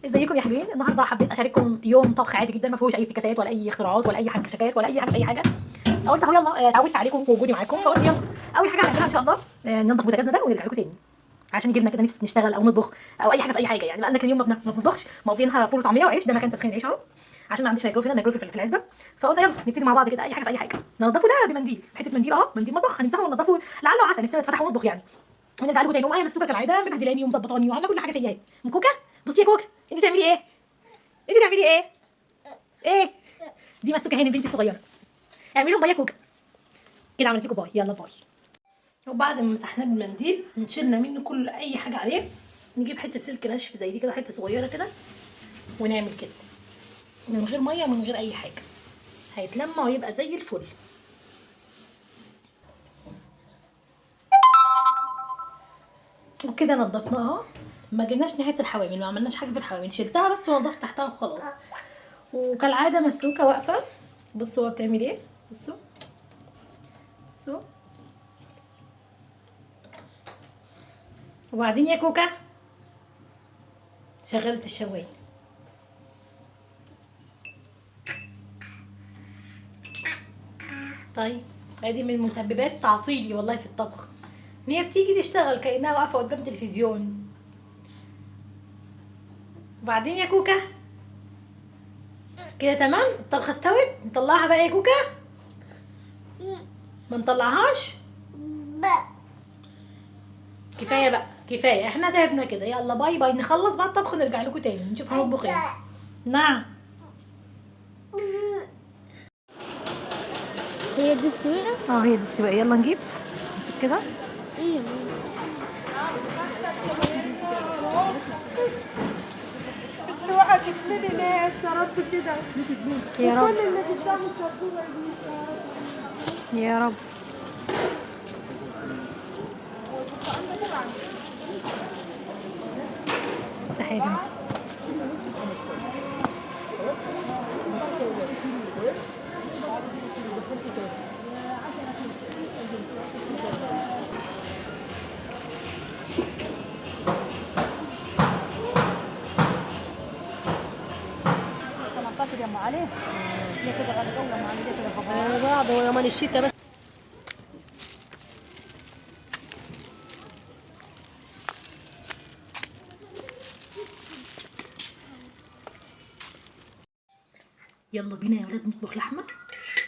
ازيكم يا حلوين؟ النهارده حبيت اشارككم يوم طبخ عادي جدا، ما فيهوش اي افتكاسات ولا اي اختراعات ولا اي حبشكات ولا اي حاجه في اي حاجه. قلت اهو يلا، اتعودت عليكم بوجودي معاكم، فقلت يلا اول حاجه هنعملها ان شاء الله ننضف بوتاجازنا ده ونرجع لكم تاني عشان يجي لنا كده نفس نشتغل او نطبخ او اي حاجه في اي حاجه. يعني بقى لنا كام يوم ما بنطبخش، مقضيينها فول وطعميه وعيش. ده مكان تسخين عيش اهو، عشان ما عنديش ميكروف هنا، ميكروف في العزبه. فقلنا يلا نبتدي مع بعض كده اي حاجه في اي حاجه. ننضفه ده بمنديل، حته منديل اهو، منديل مطبخ، هنمسحه وننضفه لعله وعسى نفسنا نتفتح ونطبخ يعني. ونرجع لكم تاني. ومعايا مسوكه كالعاده مبهدلاني ومظبطاني وعامله كل حاجه فيا اهي. ام كوكا، بصي يا كوكا، انت تعملي ايه؟ انت تعملي ايه؟ ايه؟ دي مسوكه هاني بنتي الصغيره. اعملي لهم باي يا كوكا. كده عملت لكم باي، يلا باي. وبعد ما مسحناه بالمنديل نشيلنا منه كل اي حاجه عليه، نجيب حته سلك ناشف زي دي كده، حته صغيره كده، ونعمل كده من غير ميه ومن غير اي حاجه، هيتلمع ويبقى زي الفل. وكده نضفناها، ما جيناش ناحيه الحوامل، ما عملناش حاجه في الحوامل، شلتها بس ونضفت تحتها وخلاص. وكالعاده مسوكه واقفه. بصوا هو بتعمل ايه، بصوا بصوا. وبعدين يا كوكا شغلت الشوايه. طيب، ادي من مسببات تعطيلي والله في الطبخ، ان هي بتيجي تشتغل كانها واقفه قدام تلفزيون. وبعدين يا كوكا كده تمام، الطبخه استوت، نطلعها بقى يا كوكا. ما نطلعهاش، كفايه بقى كفايه، احنا تعبنا كده. يلا باي باي، نخلص بقى الطبخ ونرجع لكم تاني نشوف هنطبخ ايه. نعم. هي دي السويقة؟ اه هي دي السواقه، يلا نجيب، امسك كده. ايه يا ماما؟ السواقة تتملي ناس يا رب كده، يا رب وكل اللي قدام السبورة دي يا رب. صحيح يا بنتي. يا ام علي. ليه كده غدا جوله مع ليه كده خبر بعض ويومين الشتاء بس. يلا بينا يا ولاد نطبخ لحمه.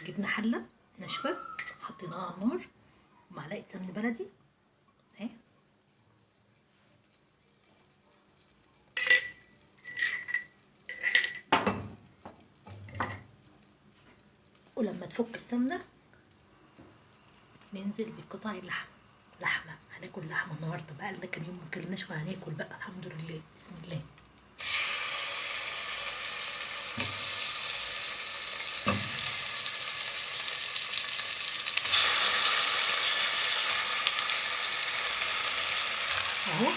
جبنا حله ناشفه، حطيناها على النار، ومعلقه سمن بلدي اهي، ولما تفك السمنه ننزل بقطع اللحمه. لحمه، هناكل لحمه النهارده بقى، لنا كام يوم ما اكلناش، فهناكل بقى الحمد لله، بسم الله. اهو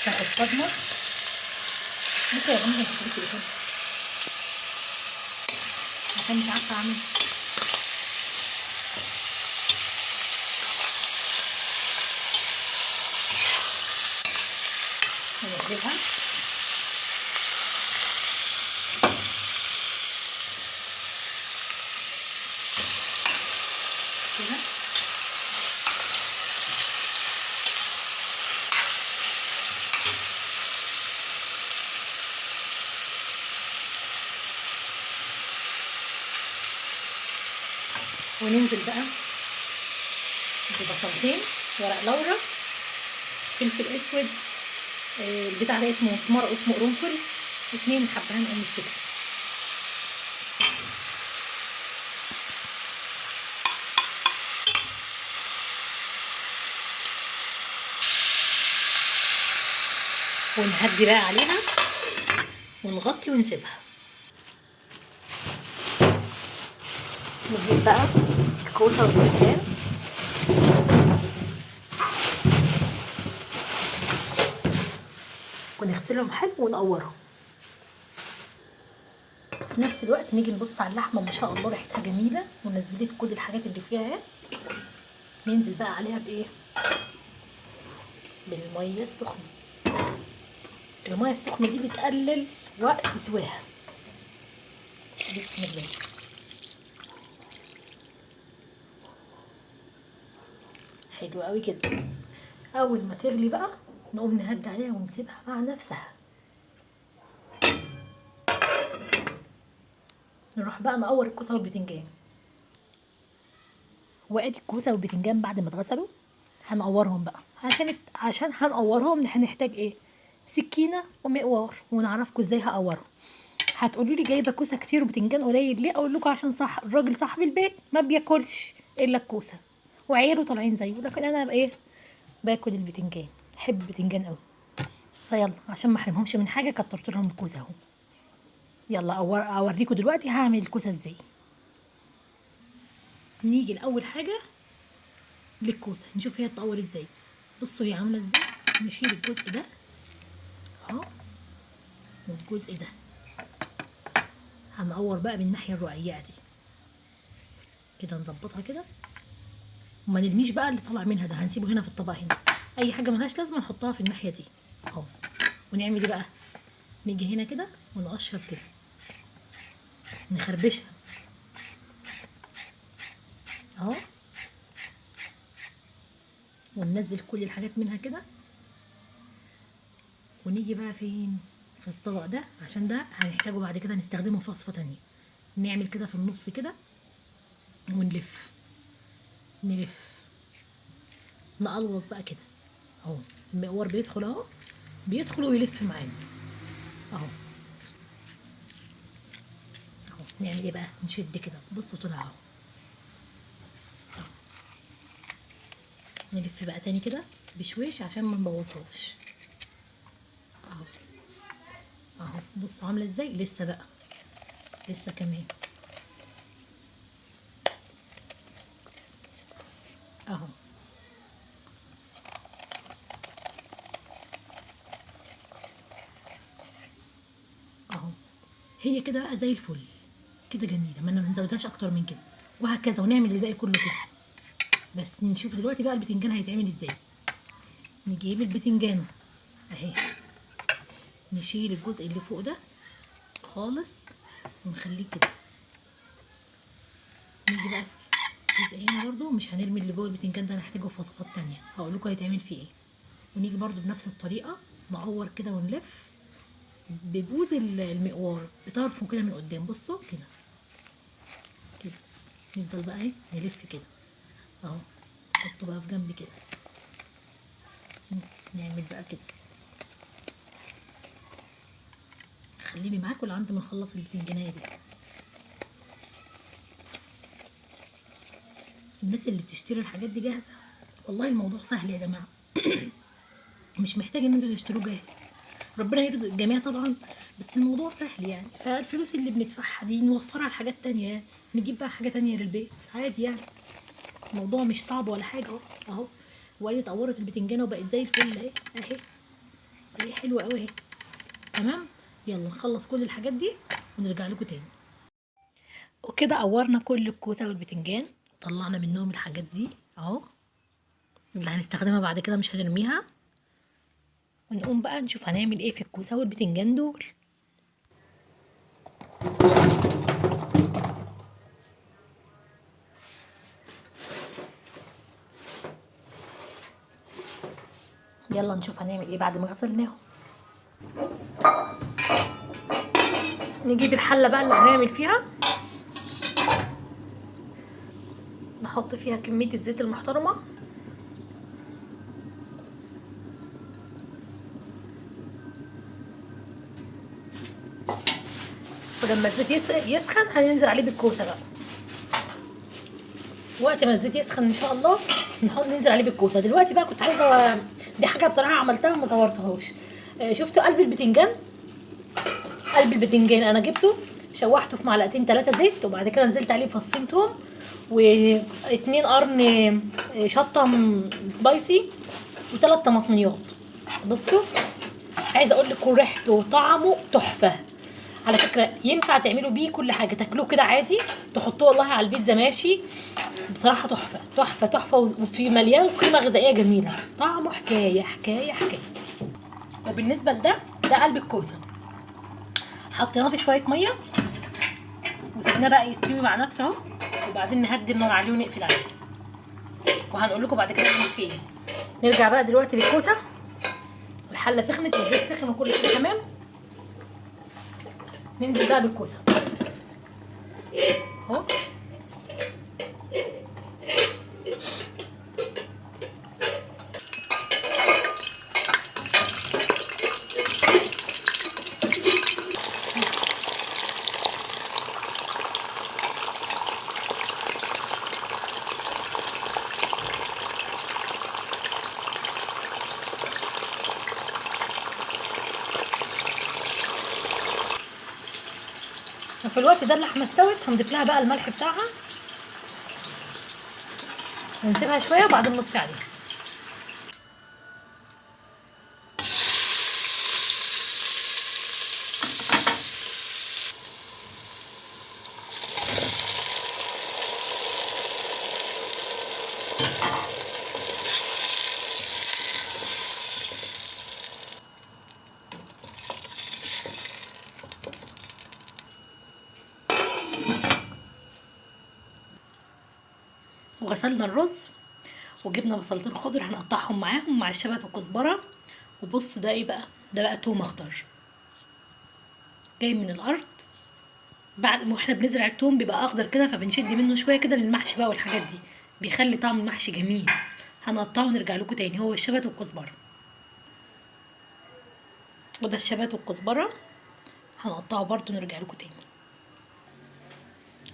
تاخد صدمه. ممكن يا بنتي تحطي التليفون عشان مش عارفه اعمل. ونقلبها كده، وننزل بقى ببصلتين، ورق لورا، فلفل اسود، البتاع ده اسمه مسمار او اسمه قرنفل، 2 حبهان قرن كده. ونهدي بقى عليها ونغطي ونسيبها. نجيب بقى الكوسه والبتنجان ونغسلهم حلو ونقورهم. في نفس الوقت نيجي نبص على اللحمه، ما شاء الله ريحتها جميله ونزلت كل الحاجات اللي فيها اهي. ننزل بقى عليها بايه؟ بالميه السخنه. الميه السخنه دي بتقلل وقت سواها. بسم الله. حلو قوي كده. اول ما تغلي بقى نقوم نهدي عليها ونسيبها مع نفسها. نروح بقى نقور الكوسه والبتنجان. وادي الكوسه والبتنجان بعد ما اتغسلوا هنقورهم بقى. عشان هنقورهم هنحتاج ايه؟ سكينه ومقوار، ونعرفكم ازاي هقورهم. هتقولوا لي جايبه كوسه كتير وبتنجان قليل ليه؟ اقول لكم عشان صح الراجل صاحب البيت ما بياكلش الا الكوسه وعياله طالعين زيه، لكن انا ايه؟ باكل البتنجان، بحب البتنجان قوي. فيلا عشان ما احرمهمش من حاجه كترت لهم الكوسه اهو. يلا اوريكم دلوقتي هعمل الكوسه ازاي. نيجي لاول حاجه للكوسه نشوف هي تطور ازاي. بصوا هي عامله ازاي. نشيل الجزء ده اهو والجزء ده. هنقور بقى بالناحيه الرقيقه دي كده، نظبطها كده وما نرميش بقى اللي طالع منها ده، هنسيبه هنا في الطبق هنا. اي حاجه ملهاش لازمه نحطها في الناحيه دي اهو. ونعمل ايه بقى؟ نيجي هنا كده ونقشر كده، نخربشها اهو، وننزل كل الحاجات منها كده. ونيجي بقى فين؟ في الطبق ده، عشان ده هنحتاجه بعد كده نستخدمه في وصفه تانية. نعمل كده في النص كده ونلف نلف نقلوص بقى كده اهو. المقوار بيدخل اهو، بيدخل ويلف معانا اهو. نعمل ايه بقى؟ نشد كده. بصوا طلع اهو. نلف بقى تاني كده بشويش عشان ما نبوظهاش اهو اهو. بصوا عامله ازاي. لسه بقى، لسه كمان اهو اهو. هي كده بقى زي الفل كده، جميله، ما نزودهاش اكتر من كده، وهكذا. ونعمل الباقي كله كده. بس نشوف دلوقتي بقى البتنجان هيتعمل ازاي. نجيب البتنجانه اهي، نشيل الجزء اللي فوق ده خالص ونخليه كده. نيجي بقى في جزء هنا برضو، مش هنرمي اللي جوه البتنجان ده، هنحتاجه في وصفات تانية هقول لكم هيتعمل فيه ايه. ونيجي برضو بنفس الطريقه نقور كده ونلف ببوز المقوار بطرفه كده من قدام. بصوا كده كده. نفضل بقى ايه؟ نلف كده اهو. نحطه بقى في جنب كده. نعمل بقى كده. خليني معاكم لعند ما نخلص البتنجانيه دي. الناس اللي بتشتري الحاجات دي جاهزه، والله الموضوع سهل يا جماعه. مش محتاج ان انتوا تشتروه جاهز. ربنا يرزق الجميع طبعا، بس الموضوع سهل يعني. فالفلوس اللي بندفعها دي نوفرها لحاجات تانية يعني. نجيب بقى حاجه تانية للبيت عادي يعني. الموضوع مش صعب ولا حاجه اهو اهو. وادي اتقورت البتنجانه وبقت زي الفل اهي اهي اهي. حلوه قوي اهي. تمام. يلا نخلص كل الحاجات دي ونرجع لكم تاني. وكده قورنا كل الكوسه والبتنجان، طلعنا منهم الحاجات دي اهو اللي هنستخدمها بعد كده، مش هنرميها. ونقوم بقى نشوف هنعمل ايه في الكوسه والبتنجان دول. يلا نشوف هنعمل ايه بعد ما غسلناهم. نجيب الحله بقى اللي هنعمل فيها، نحط فيها كميه الزيت المحترمه. ولما الزيت يسخن هننزل عليه بالكوسه بقى. وقت ما الزيت يسخن ان شاء الله ننزل عليه بالكوسه. دلوقتي بقى كنت عايزه، دي حاجه بصراحه عملتها وما صورتهاش. شفتوا قلب البتنجان؟ قلب البتنجان انا جبته شوحته في معلقتين 3 زيت، وبعد كده نزلت عليه بفصين توم و2 قرن شطه سبايسي و3 طماطميات. بصوا مش عايزه اقول لكم ريحته وطعمه تحفه. على فكره ينفع تعملوا بيه كل حاجه، تاكلوه كده عادي، تحطوه والله على البيتزا ماشي. بصراحه تحفه تحفه تحفه، وفي مليان قيمه غذائيه جميله، طعمه حكايه حكايه حكايه. وبالنسبه ده قلب الكوسه، حطيناه في شويه ميه وسيبناه بقى يستوي مع نفسه اهو، وبعدين نهدي النار عليه ونقفل عليه، وهنقول لكم بعد كده نعمل فيه ايه. نرجع بقى دلوقتي للكوسه. الحله سخنت والزيت سخن وكل شيء تمام. ننزل بقى بالكوسه اهو. وفي الوقت ده اللحمه استوت، هنضيف لها بقى الملح بتاعها ونسيبها شويه وبعدين نطفي عليها. وغسلنا الرز وجبنا بصلتين خضر هنقطعهم معاهم مع الشبت والكزبره. وبص ده ايه بقى؟ ده بقى توم اخضر جاي من الارض. بعد ما احنا بنزرع التوم بيبقى اخضر كده، فبنشد منه شويه كده للمحشي بقى والحاجات دي، بيخلي طعم المحشي جميل. هنقطعه ونرجع لكم تاني. هو الشبت والكزبره، وده الشبت والكزبره هنقطعه برضو ونرجع لكم تاني.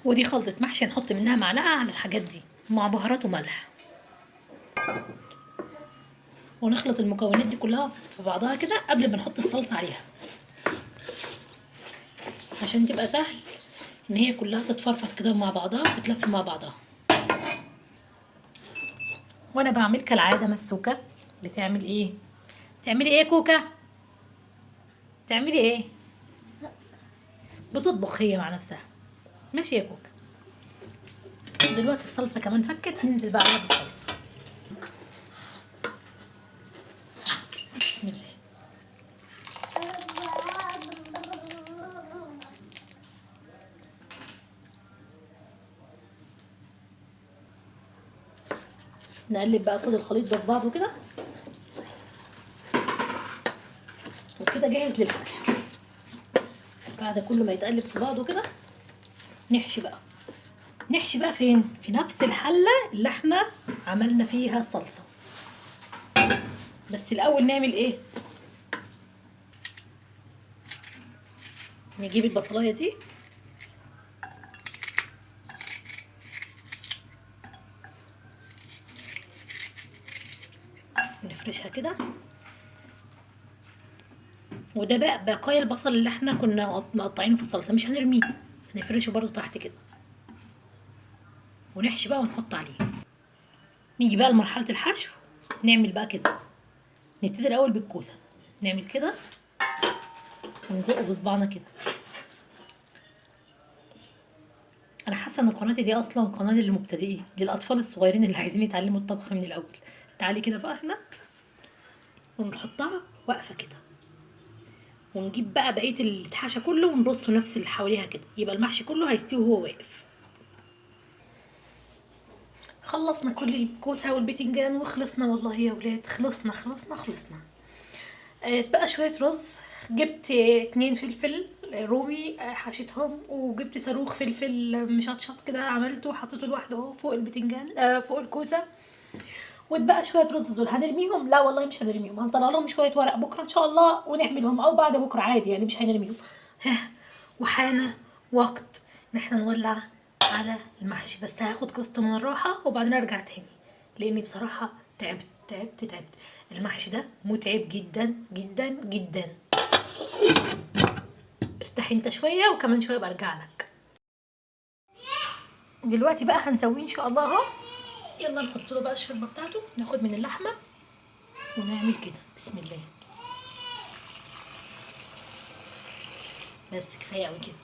ودي خلطه محشي هنحط منها معلقه على الحاجات دي مع بهارات وملح، ونخلط المكونات دي كلها في بعضها كده قبل ما نحط الصلصه عليها، عشان تبقى سهل ان هي كلها تتفرفط كده مع بعضها وتتلف مع بعضها. وانا بعمل كالعاده مسوكه. بتعمل ايه؟ تعملي ايه كوكا؟ تعملي ايه؟ بتطبخ هي مع نفسها. ماشي يا كوكا. دلوقتي الصلصه كمان فكت، ننزل بقى عليها بالصلصه. بسم الله. نقلب بقى كل الخليط ده في بعضه كده، وكده جاهز للحشو. بعد كل ما يتقلب في بعضه كده نحشي بقى. نحشي بقى فين؟ في نفس الحله اللي احنا عملنا فيها الصلصه. بس الاول نعمل ايه؟ نجيب البصلايه دي نفرشها كده، وده بقى بقايا البصل اللي احنا كنا مقطعينه في الصلصه، مش هنرميه، هنفرشه برضو تحت كده، ونحشي بقى ونحط عليه. نيجي بقى لمرحله الحشو. نعمل بقى كده، نبتدي الاول بالكوسه، نعمل كده ونزقه بصبعنا كده. انا حاسه ان القناه دي اصلا قناه للمبتدئين، للاطفال الصغيرين اللي عايزين يتعلموا الطبخ من الاول. تعالي كده بقى هنا ونحطها واقفه كده، ونجيب بقى بقيه اللي اتحشى كله ونرصه نفس اللي حواليها كده، يبقى المحشي كله هيستوي وهو واقف. خلصنا كل الكوسه والبتنجان وخلصنا والله يا ولاد، خلصنا. بقى شويه رز. جبت 2 فلفل رومي حشيتهم، وجبت صاروخ فلفل مشطشط كده عملته حطيته لوحده اهو فوق البتنجان فوق الكوسه. واتبقى شويه رز دول هنرميهم؟ لا والله مش هنرميهم، هنطلع لهم شويه ورق بكره ان شاء الله ونعملهم، او بعد بكره عادي يعني، مش هنرميهم. وحان وقت ان احنا نولع على المحشي، بس هاخد قسط من الراحه وبعدين ارجع تاني، لاني بصراحه تعبت. المحشي ده متعب جدا جدا جدا. ارتاحي ريح انت شويه وكمان شويه برجع لك. دلوقتي بقى هنسويه ان شاء الله اهو. يلا نحط له بقى الشوربه بتاعته، ناخد من اللحمه ونعمل كده. بسم الله. بس كفايه قوي كده.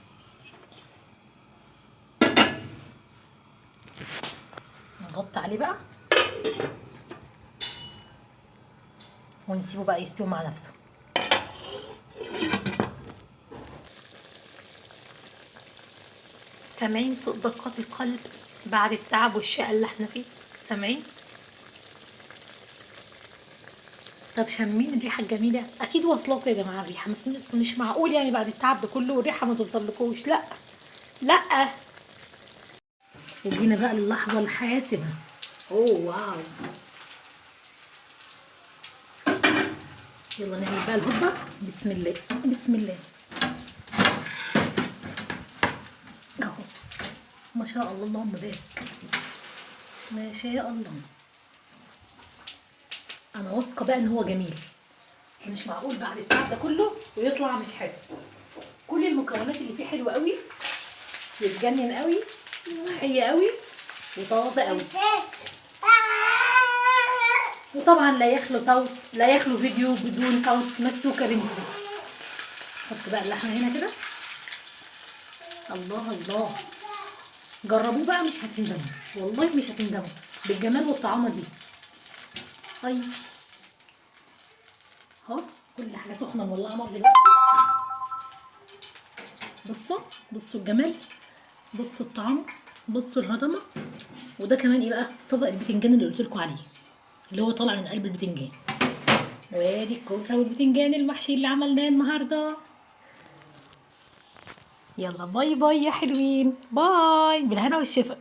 نغطي عليه بقى ونسيبه بقى يستوي مع نفسه. سامعين صوت دقات القلب بعد التعب والشقة اللي احنا فيه؟ سامعين؟ طب شامين الريحة الجميلة؟ أكيد واصلاكوا يا جماعة الريحة، بس مش معقول يعني بعد التعب ده كله والريحة ما توصلكوش. لأ لأ. وجينا بقى للحظة الحاسمة. أوه واو. يلا نعمل بقى الهبة. بسم الله بسم الله. اهو ما شاء الله، اللهم بارك، ما شاء الله. انا واثقه بقى ان هو جميل، مش معقول بعد التعب ده كله ويطلع مش حلو. كل المكونات اللي فيه حلوه قوي، يتجنن قوي، صحيه قوي، وطازه قوي. وطبعا لا يخلو صوت، لا يخلو فيديو بدون صوت مسوكه بنتي. حط بقى اللحمه هنا كده. الله الله، جربوه بقى مش هتندموا، والله مش هتندموا بالجمال والطعامه دي. طيب اهو كل حاجه سخنه مولعه نار دلوقتي. بصوا بصوا الجمال، بصوا الطعام، بصوا الهضمه. وده كمان ايه بقى؟ طبق البتنجان اللي قلت لكم عليه، اللي هو طالع من قلب البتنجان. وادي الكوسه والبتنجان المحشي اللي عملناه النهارده. يلا باي باي يا حلوين، باي بالهنا والشفا.